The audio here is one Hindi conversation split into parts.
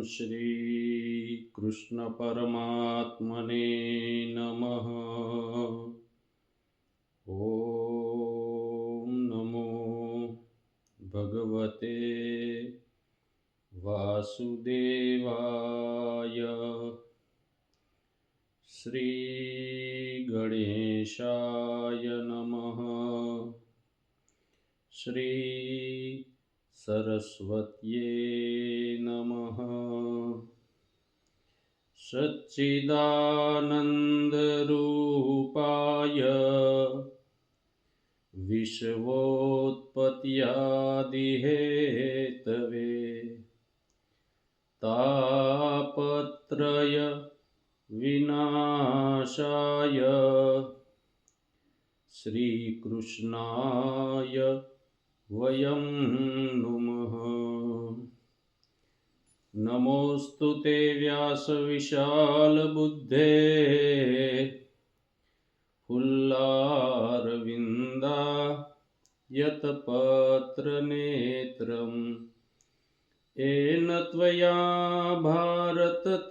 श्री कृष्ण परमात्मने नमः। ओम नमो भगवते वासुदेवाय। श्री गणेशाय नमः। श्री सरस्वत्ये नमः। सच्चिदानन्दरूपाय विश्वोत्पत्त्यादिहेतवे तापत्रय विनाशाय श्रीकृष्णाय वयं नुमः। नमोऽस्तु ते व्यासविशालबुद्धे फुल्लारविन्दा यतपत्रनेत्रम् येन त्वया भारततेलपूर्णा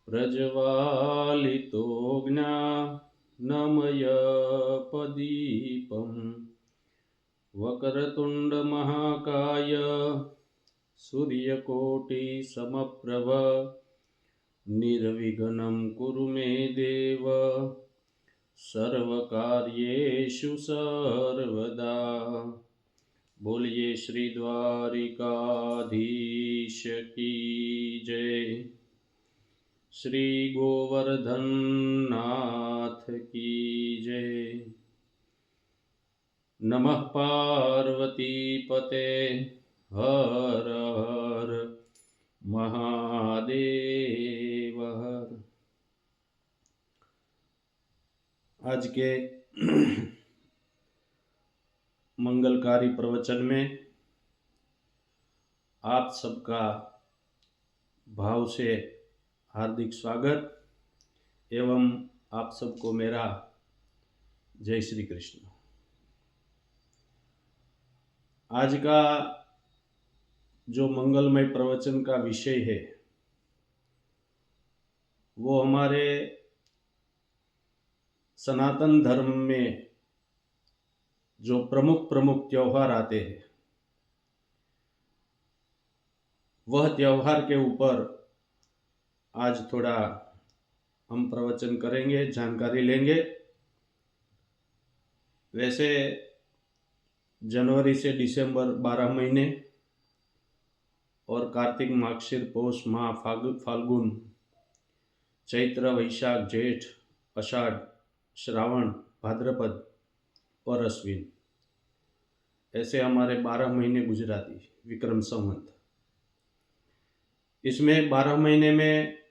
प्रज्वालितो ज्ञानमयप्रदीपम्। वक्रतुण्डमहाकाय सूर्यकोटिसमप्रभ निर्विघ्नं कुरु मे देव सर्वकार्येषु सर्वदा। बोलिए श्री द्वारिकाधीश की जय। श्री गोवर्धन नाथ की जय। नमः पार्वती पते हर हर महादेव हर। आज के मंगलकारी प्रवचन में आप सबका भाव से हार्दिक स्वागत एवं आप सबको मेरा जय श्री कृष्ण। आज का जो मंगलमय प्रवचन का विषय है वो हमारे सनातन धर्म में जो प्रमुख त्योहार आते हैं वह त्योहार के ऊपर आज थोड़ा हम प्रवचन करेंगे, जानकारी लेंगे। वैसे जनवरी से दिसंबर 12 महीने और कार्तिक मार्गशीर पौष माह फाल्गुन चैत्र वैशाख जेठ आषाढ़ श्रावण भाद्रपद और अश्विन ऐसे हमारे 12 महीने गुजराती विक्रम संवत। इसमें 12 महीने में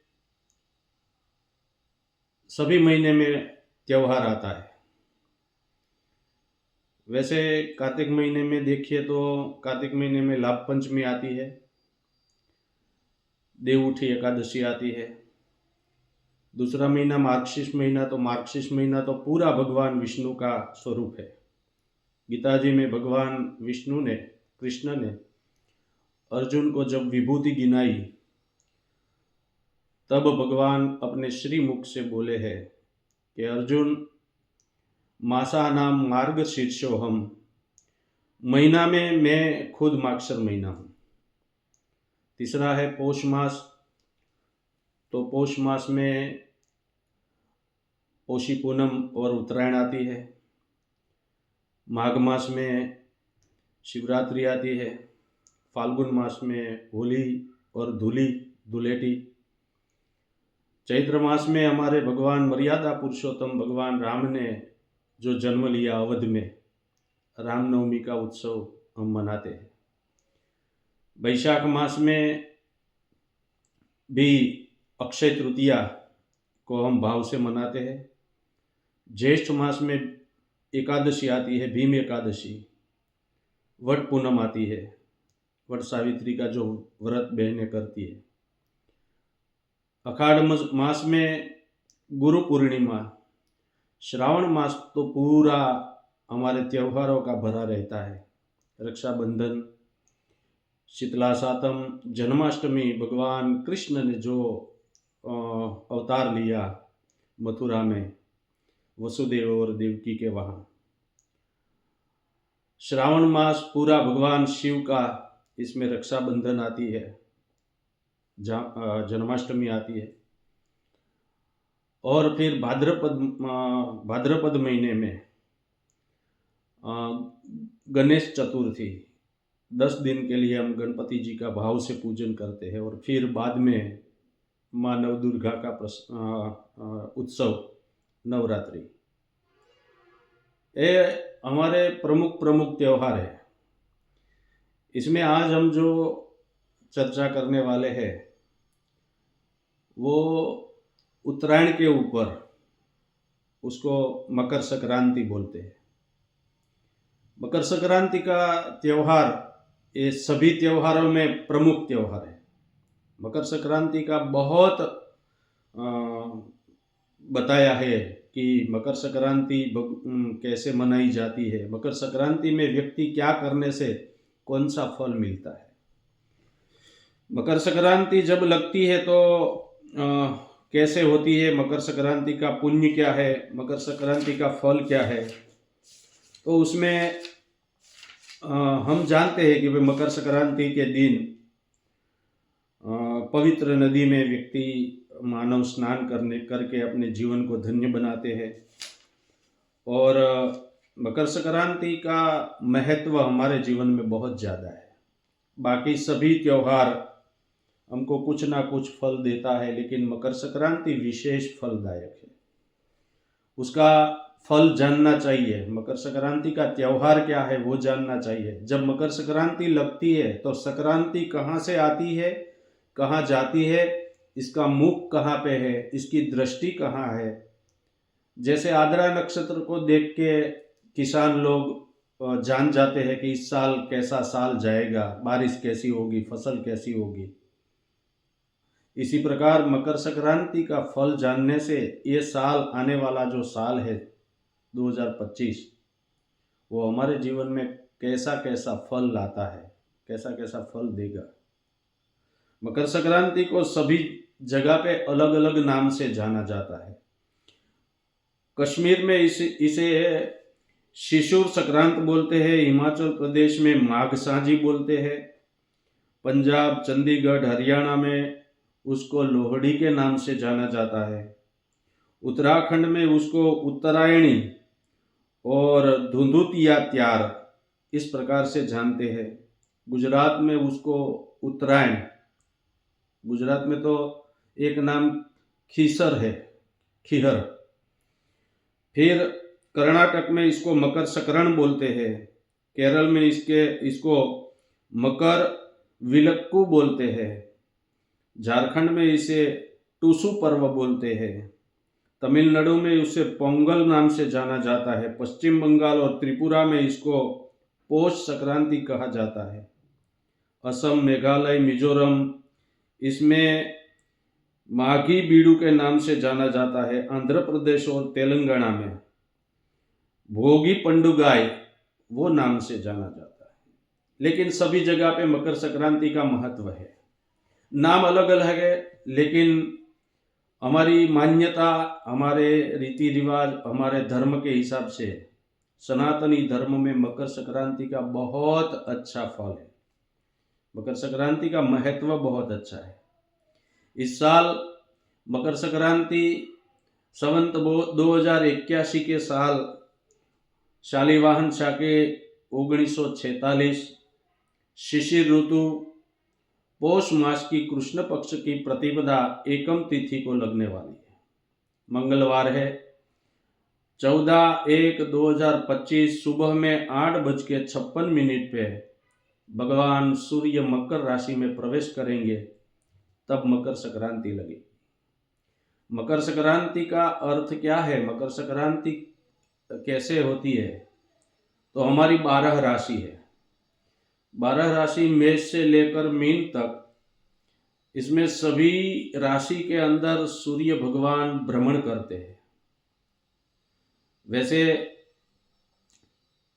सभी महीने में त्योहार आता है। वैसे कार्तिक महीने में देखिए तो कार्तिक महीने में लाभ पंचमी आती है, देवउठी एकादशी आती है। दूसरा महीना मार्गशीर्ष महीना, तो मार्गशीर्ष महीना तो पूरा भगवान विष्णु का स्वरूप है। गीता जी में भगवान विष्णु ने, कृष्ण ने अर्जुन को जब विभूति गिनाई तब भगवान अपने श्री मुख से बोले हैं कि अर्जुन मासानाम मार्गशीर्षोहम, महीना में मैं खुद मार्गशीर महीना हूँ। तीसरा है पौष मास, तो पौष मास में पौषी पूनम और उत्तरायण आती है। माघ मास में शिवरात्रि आती है। फाल्गुन मास में होली और धुलेटी। चैत्र मास में हमारे भगवान मर्यादा पुरुषोत्तम भगवान राम ने जो जन्म लिया अवध में, रामनवमी का उत्सव हम मनाते हैं। वैशाख मास में भी अक्षय तृतीया को हम भाव से मनाते हैं। ज्येष्ठ मास में एकादशी आती है, भीम एकादशी। वट पूनम आती है, वट सावित्री का जो व्रत बहनें करती है। अखाढ़ मास में गुरु पूर्णिमा। श्रावण मास तो पूरा हमारे त्योहारों का भरा रहता है। रक्षाबंधन, शीतला सातम, जन्माष्टमी, भगवान कृष्ण ने जो अवतार लिया मथुरा में वसुदेव और देवकी के वहाँ। श्रावण मास पूरा भगवान शिव का, इसमें रक्षाबंधन आती है, जन्माष्टमी आती है, और फिर भाद्रपद महीने में गणेश चतुर्थी, 10 दिन के लिए हम गणपति जी का भाव से पूजन करते हैं, और फिर बाद में माँ नवदुर्गा का उत्सव नवरात्रि। ये हमारे प्रमुख त्यौहार है। इसमें आज हम जो चर्चा करने वाले हैं वो उत्तरायण के ऊपर, उसको मकर संक्रांति बोलते हैं। मकर संक्रांति का त्यौहार ये सभी त्योहारों में प्रमुख त्यौहार है। मकर संक्रांति का बहुत बताया है कि मकर संक्रांति कैसे मनाई जाती है, मकर संक्रांति में व्यक्ति क्या करने से कौन सा फल मिलता है। मकर संक्रांति जब लगती है तो कैसे होती है, मकर संक्रांति का पुण्य क्या है, मकर संक्रांति का फल क्या है। तो उसमें हम जानते हैं कि मकर संक्रांति के दिन पवित्र नदी में व्यक्ति मानव स्नान करके अपने जीवन को धन्य बनाते हैं। और मकर संक्रांति का महत्व हमारे जीवन में बहुत ज़्यादा है। बाकी सभी त्यौहार हमको कुछ ना कुछ फल देता है, लेकिन मकर संक्रांति विशेष फलदायक है। उसका फल जानना चाहिए, मकर संक्रांति का त्यौहार क्या है वो जानना चाहिए। जब मकर संक्रांति लगती है तो संक्रांति कहाँ से आती है, कहाँ जाती है, इसका मुख कहाँ पे है, इसकी दृष्टि कहाँ है। जैसे आद्रा नक्षत्र को देख के किसान लोग जान जाते हैं कि इस साल कैसा साल जाएगा, बारिश कैसी होगी, फसल कैसी होगी। इसी प्रकार मकर संक्रांति का फल जानने से ये साल, आने वाला जो साल है 2025, वो हमारे जीवन में कैसा कैसा फल लाता है, कैसा कैसा फल देगा। मकर संक्रांति को सभी जगह पे अलग अलग नाम से जाना जाता है। कश्मीर में इसे शिशुर संक्रांत बोलते हैं, हिमाचल प्रदेश में माघ साझी बोलते हैं, पंजाब, चंडीगढ़, हरियाणा में उसको लोहड़ी के नाम से जाना जाता है, उत्तराखंड में उसको उत्तरायणी और धुंधुतिया त्यार इस प्रकार से जानते हैं, गुजरात में उसको उत्तरायण, गुजरात में तो एक नाम खीसर है, खीहर। फिर कर्नाटक में इसको मकर संक्रांत बोलते हैं, केरल में इसको मकर विलक्कू बोलते हैं, झारखंड में इसे टूसू पर्व बोलते हैं, तमिलनाडु में उसे पोंगल नाम से जाना जाता है, पश्चिम बंगाल और त्रिपुरा में इसको पौष संक्रांति कहा जाता है, असम, मेघालय, मिजोरम इसमें माघी बीडू के नाम से जाना जाता है, आंध्र प्रदेश और तेलंगाना में भोगी पंडुगाई वो नाम से जाना जाता है। लेकिन सभी जगह पे मकर संक्रांति का महत्व है, नाम अलग अलग है, लेकिन हमारी मान्यता, हमारे रीति रिवाज, हमारे धर्म के हिसाब से सनातनी धर्म में मकर संक्रांति का बहुत अच्छा फल है, मकर संक्रांति का महत्व बहुत अच्छा है। इस साल मकर संक्रांति संवत 2081 के साल शालिवाहन शाके 1946 शिशिर ऋतु पौष मास की कृष्ण पक्ष की प्रतिपदा एकम तिथि को लगने वाली है। मंगलवार है, 14/1/2025 सुबह में 8:56 पे भगवान सूर्य मकर राशि में प्रवेश करेंगे, तब मकर संक्रांति लगेगी। मकर संक्रांति का अर्थ क्या है, मकर संक्रांति कैसे होती है, तो हमारी 12 राशि है, 12 राशि मेष से लेकर मीन तक, इसमें सभी राशि के अंदर सूर्य भगवान भ्रमण करते हैं। वैसे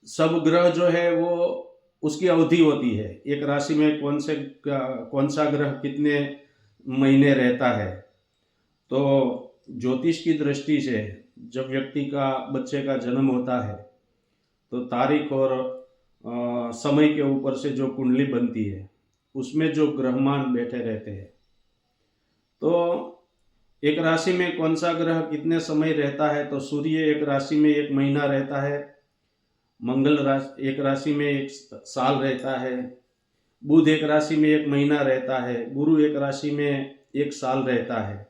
सब ग्रह जो है वो उसकी अवधि होती है, एक राशि में कौन सा ग्रह कितने महीने रहता है। तो ज्योतिष की दृष्टि से जब व्यक्ति का बच्चे का जन्म होता है तो तारीख और समय के ऊपर से जो कुंडली बनती है उसमें जो ग्रहमान बैठे रहते हैं, तो एक राशि में कौन सा ग्रह कितने समय रहता है, तो सूर्य एक राशि में 1 महीना रहता है, मंगल राशि एक राशि में 1 साल रहता है, बुध एक राशि में 1 महीना रहता है, गुरु एक राशि में 1 साल रहता है,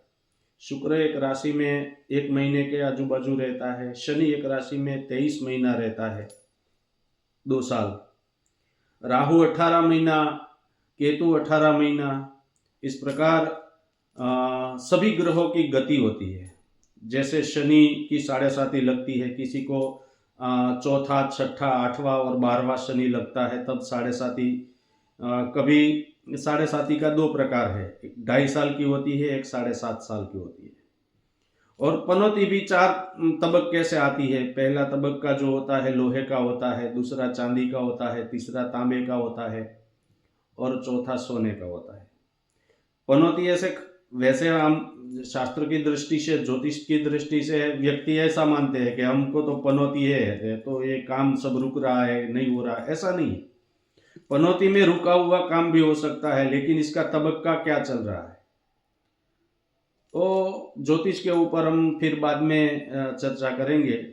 शुक्र एक राशि में 1 महीने के आजू बाजू रहता है, शनि एक राशि में 23 महीना रहता है, 2 साल, राहु 18 महीना, केतु 18 महीना। इस प्रकार सभी ग्रहों की गति होती है। जैसे शनि की 7.5 लगती है, किसी को चौथा, छठा, 8वां और 12वां शनि लगता है तब 7.5। कभी 7.5 का 2 प्रकार है, एक 2.5 साल की होती है, एक 7.5 साल की होती है। और पनौती भी 4 तबक्के से आती है। पहला तबक्का जो होता है लोहे का होता है, दूसरा चांदी का होता है, तीसरा तांबे का होता है और चौथा सोने का होता है। पनौती वैसे हम शास्त्र की दृष्टि से, ज्योतिष की दृष्टि से व्यक्ति ऐसा मानते हैं कि हमको तो पनौती है तो ये काम सब रुक रहा है, नहीं हो रहा, ऐसा नहीं है। पनौती में रुका हुआ काम भी हो सकता है, लेकिन इसका तबक्का क्या चल रहा है, तो ज्योतिष के ऊपर हम फिर बाद में चर्चा करेंगे।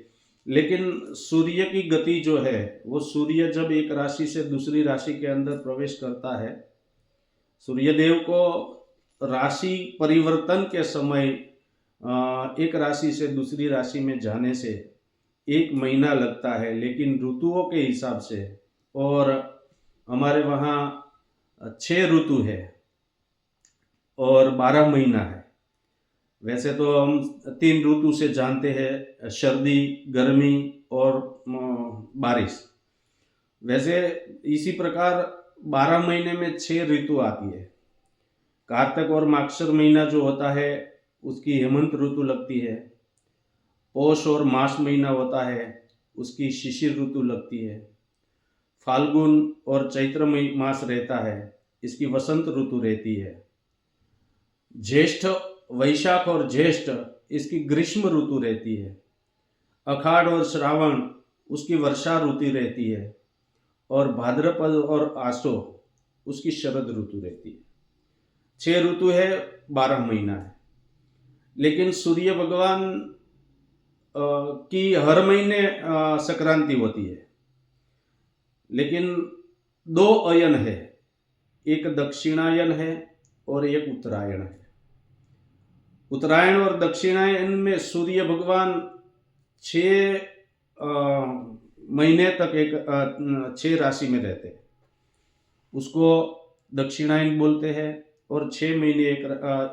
लेकिन सूर्य की गति जो है, वो सूर्य जब एक राशि से दूसरी राशि के अंदर प्रवेश करता है, सूर्यदेव को राशि परिवर्तन के समय एक राशि से दूसरी राशि में जाने से 1 महीना लगता है, लेकिन ऋतुओं के हिसाब से, और हमारे वहाँ 6 ऋतु है और 12 महीना है। वैसे तो हम 3 ऋतु से जानते हैं, सर्दी, गर्मी और बारिश। वैसे इसी प्रकार 12 महीने में 6 ऋतु आती है। कार्तिक और मागशिर महीना जो होता है उसकी हेमंत ऋतु लगती है। पौष और मास महीना होता है, उसकी शिशिर ऋतु लगती है। फाल्गुन और चैत्र मास रहता है, इसकी वसंत ऋतु रहती है। ज्येष्ठ, वैशाख और ज्येष्ठ इसकी ग्रीष्म ऋतु रहती है। अखाड़ और श्रावण उसकी वर्षा ऋतु रहती है, और भाद्रपद और आसो उसकी शरद ऋतु रहती है। 6 ऋतु है, 12 महीना है। लेकिन सूर्य भगवान की हर महीने संक्रांति होती है, लेकिन 2 अयन है, एक दक्षिणायन है और एक उत्तरायण है। उत्तरायण और दक्षिणायन में सूर्य भगवान 6 महीने तक 6 राशि में रहते हैं, उसको दक्षिणायन बोलते हैं। और 6 महीने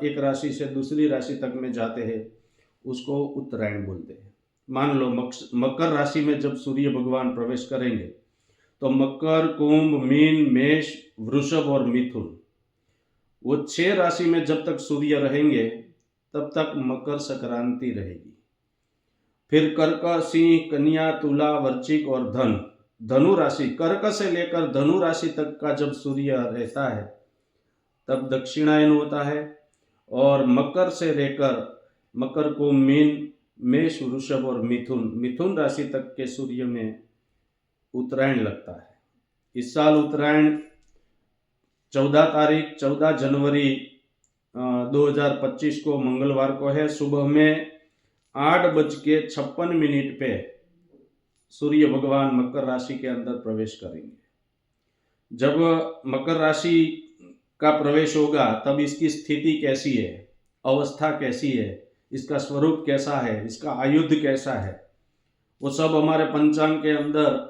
एक राशि से दूसरी राशि तक में जाते हैं, उसको उत्तरायण बोलते हैं। मान लो मकर राशि में जब सूर्य भगवान प्रवेश करेंगे तो मकर, कुंभ, मीन, मेष, वृषभ और मिथुन, वो 6 राशि में जब तक सूर्य रहेंगे तब तक मकर संक्रांति रहेगी। फिर कर्क, सिंह, कन्या, तुला, वृश्चिक और धनु राशि, कर्क से लेकर धनु राशि तक का जब सूर्य रहता है तब दक्षिणायन होता है। और मकर से लेकर मकर को मीन, मेष, वृषभ और मिथुन राशि तक के सूर्य में उत्तरायण लगता है। इस साल उत्तरायण 14 जनवरी 2025 को मंगलवार को है। सुबह में 8:56 पे सूर्य भगवान मकर राशि के अंदर प्रवेश करेंगे। जब मकर राशि का प्रवेश होगा तब इसकी स्थिति कैसी है, अवस्था कैसी है, इसका स्वरूप कैसा है, इसका आयुध कैसा है, वो सब हमारे पंचांग के अंदर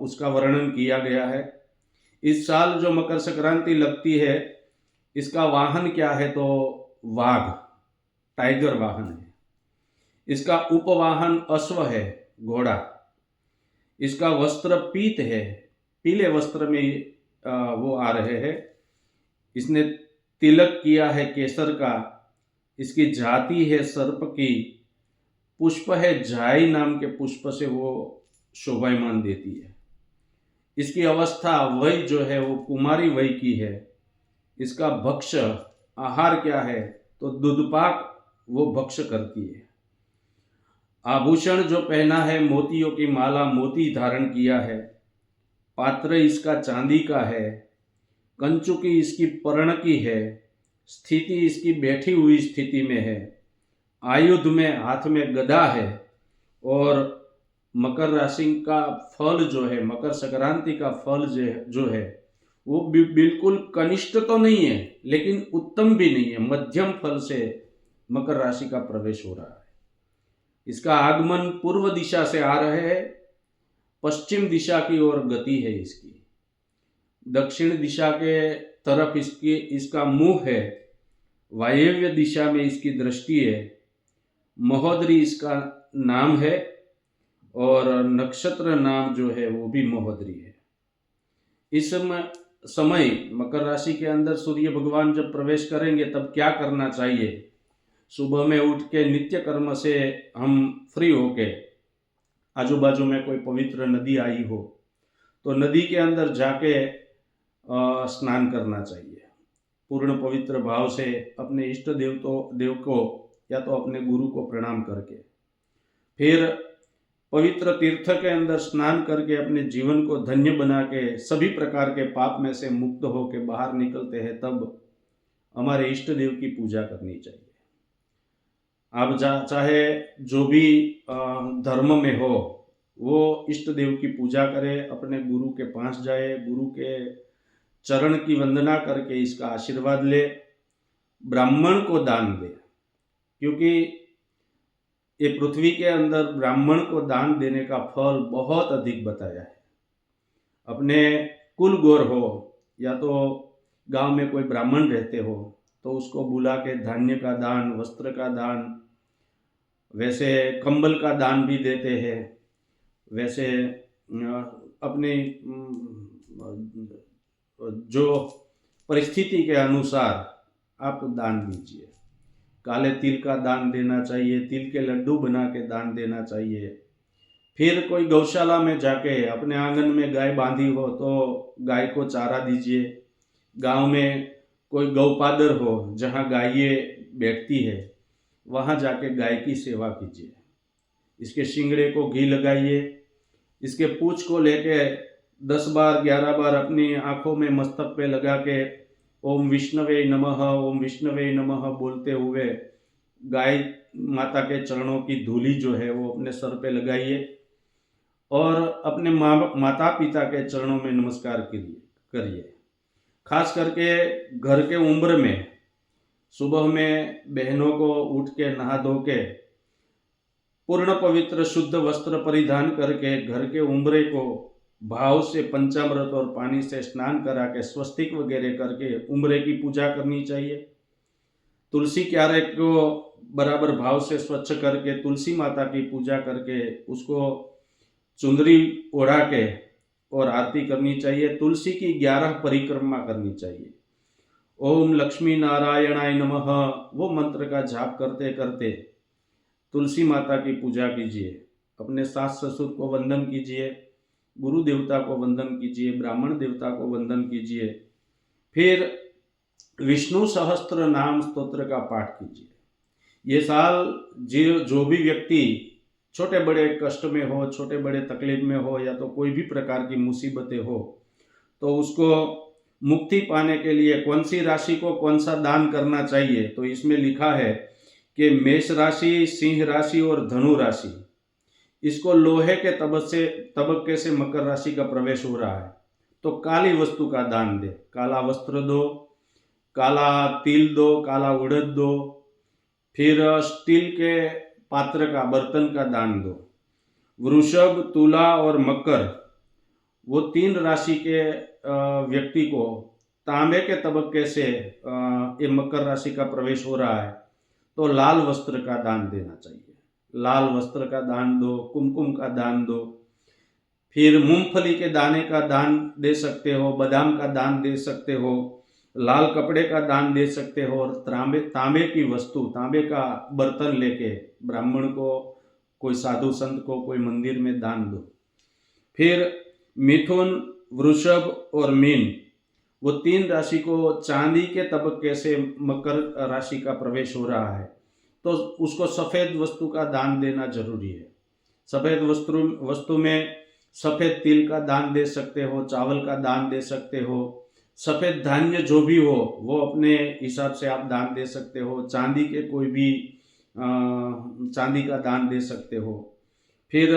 उसका वर्णन किया गया है। इस साल जो मकर संक्रांति लगती है, इसका वाहन क्या है, तो वाघ, टाइगर वाहन है। इसका उपवाहन अश्व है, घोड़ा। इसका वस्त्र पीत है, पीले वस्त्र में वो आ रहे हैं। इसने तिलक किया है केसर का। इसकी जाति है सर्प की। पुष्प है जाई नाम के पुष्प से वो शोभायमान देती है। इसकी अवस्था वय जो है वो कुमारी वय की है। इसका भक्ष्य आहार क्या है, तो दूधपाक वो भक्ष्य करती है। आभूषण जो पहना है, मोतियों की माला, मोती धारण किया है। पात्र इसका चांदी का है। कंचुकी इसकी पर्ण की है। स्थिति इसकी बैठी हुई स्थिति में है। आयुध में हाथ में गदा है। और मकर राशि का फल जो है, मकर संक्रांति का फल जो है वो बिल्कुल कनिष्ठ तो नहीं है, लेकिन उत्तम भी नहीं है, मध्यम फल से मकर राशि का प्रवेश हो रहा है। इसका आगमन पूर्व दिशा से आ रहे हैं, पश्चिम दिशा की ओर गति है इसकी। दक्षिण दिशा के तरफ इसका मुंह है। वायव्य दिशा में इसकी दृष्टि है। महोदरी इसका नाम है और नक्षत्र नाम जो है वो भी महोदरी है। इस समय मकर राशि के अंदर सूर्य भगवान जब प्रवेश करेंगे तब क्या करना चाहिए? सुबह में उठ के नित्य कर्म से हम फ्री होके, आजू बाजू में कोई पवित्र नदी आई हो तो नदी के अंदर जाके स्नान करना चाहिए। पूर्ण पवित्र भाव से अपने इष्ट देव को या तो अपने गुरु को प्रणाम करके, फिर पवित्र तीर्थ के अंदर स्नान करके अपने जीवन को धन्य बना के सभी प्रकार के पाप में से मुक्त होकर बाहर निकलते हैं, तब हमारे इष्ट देव की पूजा करनी चाहिए। आप चाहे जो भी धर्म में हो वो इष्ट देव की पूजा करे, अपने गुरु के पास जाए, गुरु के चरण की वंदना करके इसका आशीर्वाद ले, ब्राह्मण को दान दे, क्योंकि ये पृथ्वी के अंदर ब्राह्मण को दान देने का फल बहुत अधिक बताया है। अपने कुल गोर हो या तो गांव में कोई ब्राह्मण रहते हो तो उसको बुला के धान्य का दान, वस्त्र का दान, वैसे कंबल का दान भी देते हैं। वैसे अपने जो परिस्थिति के अनुसार आप दान दीजिए। काले तिल का दान देना चाहिए, तिल के लड्डू बना के दान देना चाहिए। फिर कोई गौशाला में जाके, अपने आंगन में गाय बांधी हो तो गाय को चारा दीजिए। गांव में कोई गौपादर हो जहां गायें बैठती है वहां जाके गाय की सेवा कीजिए। इसके शिंगड़े को घी लगाइए, इसके पूंछ को लेके 10 बार 11 बार अपनी आंखों में मस्तक पे लगा के ओम विष्णवे नमः, ओम विष्णवे नमः बोलते हुए गाय माता के चरणों की धूली जो है वो अपने सर पे लगाइए और अपने माता पिता के चरणों में नमस्कार करिए। खास करके घर के उम्र में सुबह में बहनों को उठ के नहा धो के पूर्ण पवित्र शुद्ध वस्त्र परिधान करके घर के उम्रे को भाव से पंचामृत और पानी से स्नान करा के स्वस्तिक वगैरह करके उम्रे की पूजा करनी चाहिए। तुलसी क्यारे को बराबर भाव से स्वच्छ करके तुलसी माता की पूजा करके उसको चुंदरी ओढ़ा के और आरती करनी चाहिए। तुलसी की 11 परिक्रमा करनी चाहिए। ओम लक्ष्मी नारायणाय नमः वो मंत्र का जाप करते करते तुलसी माता की पूजा कीजिए। अपने सास ससुर को वंदन कीजिए, गुरु देवता को वंदन कीजिए, ब्राह्मण देवता को वंदन कीजिए। फिर विष्णु सहस्त्र नाम स्तोत्र का पाठ कीजिए। ये साल जो भी व्यक्ति छोटे बड़े कष्ट में हो, छोटे बड़े तकलीफ में हो या तो कोई भी प्रकार की मुसीबतें हो, तो उसको मुक्ति पाने के लिए कौन सी राशि को कौन सा दान करना चाहिए, तो इसमें लिखा है कि मेष राशि, सिंह राशि और धनु राशि, इसको लोहे के तबक्के से मकर राशि का प्रवेश हो रहा है तो काली वस्तु का दान दे। काला वस्त्र दो, काला तिल दो, काला उड़द दो। फिर स्टील के पात्र का, बर्तन का दान दो। वृषभ, तुला और मकर, वो 3 राशि के व्यक्ति को तांबे के तबक्के से ये मकर राशि का प्रवेश हो रहा है तो लाल वस्त्र का दान देना चाहिए। लाल वस्त्र का दान दो, कुमकुम का दान दो। फिर मूंगफली के दाने का दान दे सकते हो, बादाम का दान दे सकते हो, लाल कपड़े का दान दे सकते हो और तांबे की वस्तु, तांबे का बर्तन लेके ब्राह्मण को, कोई साधु संत को, कोई मंदिर में दान दो। फिर मिथुन, वृषभ और मीन, वो 3 राशि को चांदी के तबके से मकर राशि का प्रवेश हो रहा है, तो उसको सफ़ेद वस्तु का दान देना जरूरी है। सफ़ेद वस्तु में सफ़ेद तिल का दान दे सकते हो, चावल का दान दे सकते हो, सफ़ेद धान्य जो भी हो वो अपने हिसाब से आप दान दे सकते हो। चांदी के कोई भी चांदी का दान दे सकते हो। फिर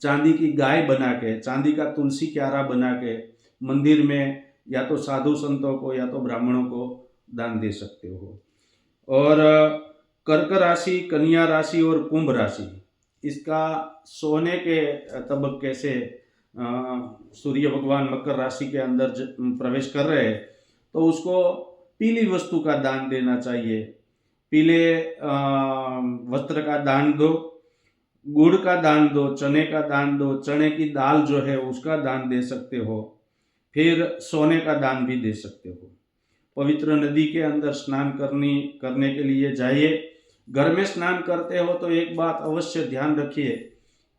चांदी की गाय बना के, चांदी का तुलसी क्यारा बना के मंदिर में या तो साधु संतों को या तो ब्राह्मणों को दान दे सकते हो। और कर्क राशि, कन्या राशि और कुंभ राशि, इसका सोने के तबके से सूर्य भगवान मकर राशि के अंदर प्रवेश कर रहे हैं, तो उसको पीली वस्तु का दान देना चाहिए। पीले वस्त्र का दान दो, गुड़ का दान दो, चने का दान दो, चने की दाल जो है उसका दान दे सकते हो। फिर सोने का दान भी दे सकते हो। पवित्र नदी के अंदर स्नान करने के लिए जाइए। घर में स्नान करते हो तो एक बात अवश्य ध्यान रखिए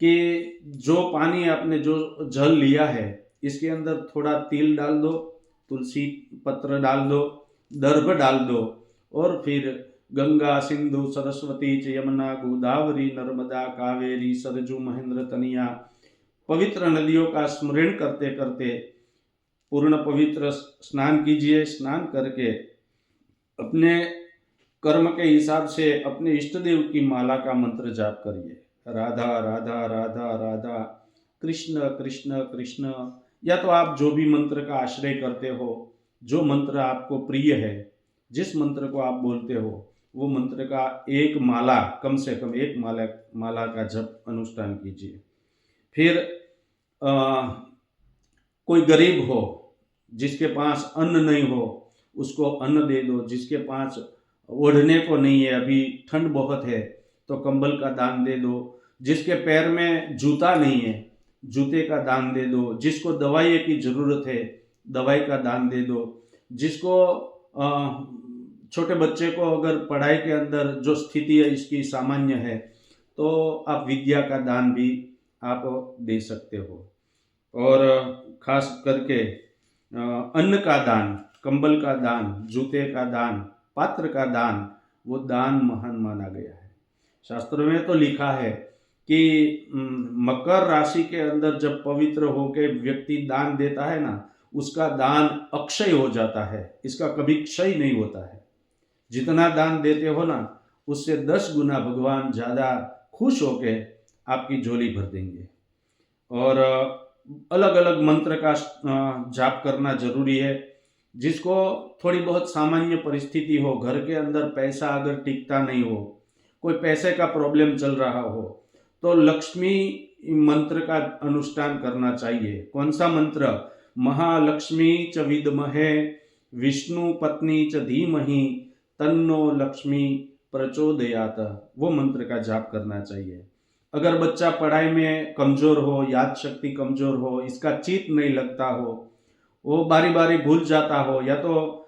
कि जो पानी आपने जो जल लिया है इसके अंदर थोड़ा तिल डाल दो, तुलसी पत्र डाल दो, दर्भ डाल दो, और फिर गंगा सिंधु सरस्वती च यमुना गोदावरी नर्मदा कावेरी सरजू महेंद्र तनिया, पवित्र नदियों का स्मरण करते करते पूर्ण पवित्र स्नान कीजिए। स्नान करके अपने कर्म के हिसाब से अपने इष्ट देव की माला का मंत्र जाप करिए। राधा राधा राधा राधा, कृष्ण कृष्ण कृष्ण, या तो आप जो भी मंत्र का आश्रय करते हो, जो मंत्र आपको प्रिय है, जिस मंत्र को आप बोलते हो, वो मंत्र का एक माला, कम से कम एक माला का जप अनुष्ठान कीजिए। फिर कोई गरीब हो जिसके पास अन्न नहीं हो उसको अन्न दे दो। जिसके पास ओढ़ने को नहीं है, अभी ठंड बहुत है, तो कंबल का दान दे दो। जिसके पैर में जूता नहीं है, जूते का दान दे दो। जिसको दवाई की ज़रूरत है, दवाई का दान दे दो। जिसको छोटे बच्चे को अगर पढ़ाई के अंदर जो स्थिति है इसकी सामान्य है, तो आप विद्या का दान भी आप दे सकते हो। और खास करके अन्न का दान, कंबल का दान, जूते का दान, पात्र का दान, वो दान महान माना गया है। शास्त्रों में तो लिखा है कि मकर राशि के अंदर जब पवित्र होकर व्यक्ति दान देता है ना, उसका दान अक्षय हो जाता है, इसका कभी क्षय नहीं होता है। जितना दान देते हो ना, उससे 10 गुना भगवान ज़्यादा खुश होके आपकी झोली भर देंगे। और अलग अलग मंत्र का जाप करना जरूरी है। जिसको थोड़ी बहुत सामान्य परिस्थिति हो, घर के अंदर पैसा अगर टिकता नहीं हो, कोई पैसे का प्रॉब्लम चल रहा हो, तो लक्ष्मी मंत्र का अनुष्ठान करना चाहिए। कौन सा मंत्र? महालक्ष्मी च विद्महे विष्णु पत्नी च धीमहि तन्नो लक्ष्मी प्रचोदयात, वो मंत्र का जाप करना चाहिए। अगर बच्चा पढ़ाई में कमज़ोर हो, याद शक्ति कमज़ोर हो, इसका चित्त नहीं लगता हो, वो बारी बारी भूल जाता हो, या तो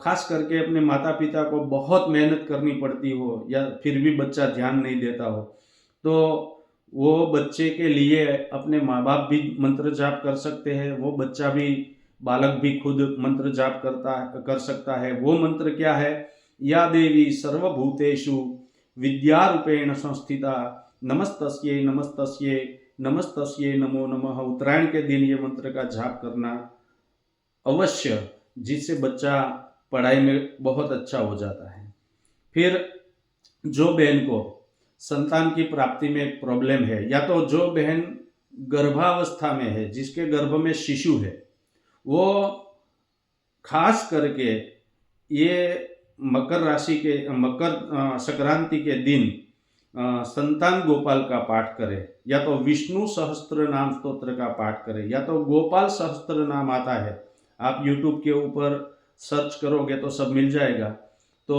खास करके अपने माता पिता को बहुत मेहनत करनी पड़ती हो, या फिर भी बच्चा ध्यान नहीं देता हो, तो वो बच्चे के लिए अपने माँ बाप भी मंत्र जाप कर सकते हैं। वो बच्चा भी, बालक भी खुद मंत्र जाप कर सकता है। वो मंत्र क्या है? या देवी सर्वभूतेषु विद्यारूपेण संस्थिता नमस्तस्यै नमस्तस्यै नमस्तस्यै नमो नमः। उत्तरायण के दिन ये मंत्र का जाप करना अवश्य, जिससे बच्चा पढ़ाई में बहुत अच्छा हो जाता है। फिर जो बहन को संतान की प्राप्ति में एक प्रॉब्लम है, या तो जो बहन गर्भावस्था में है, जिसके गर्भ में शिशु है, वो खास करके ये मकर राशि के मकर संक्रांति के दिन संतान गोपाल का पाठ करें, या तो विष्णु सहस्त्र नाम स्तोत्र का पाठ करें, या तो गोपाल सहस्त्र नाम आता है, आप YouTube के ऊपर सर्च करोगे तो सब मिल जाएगा। तो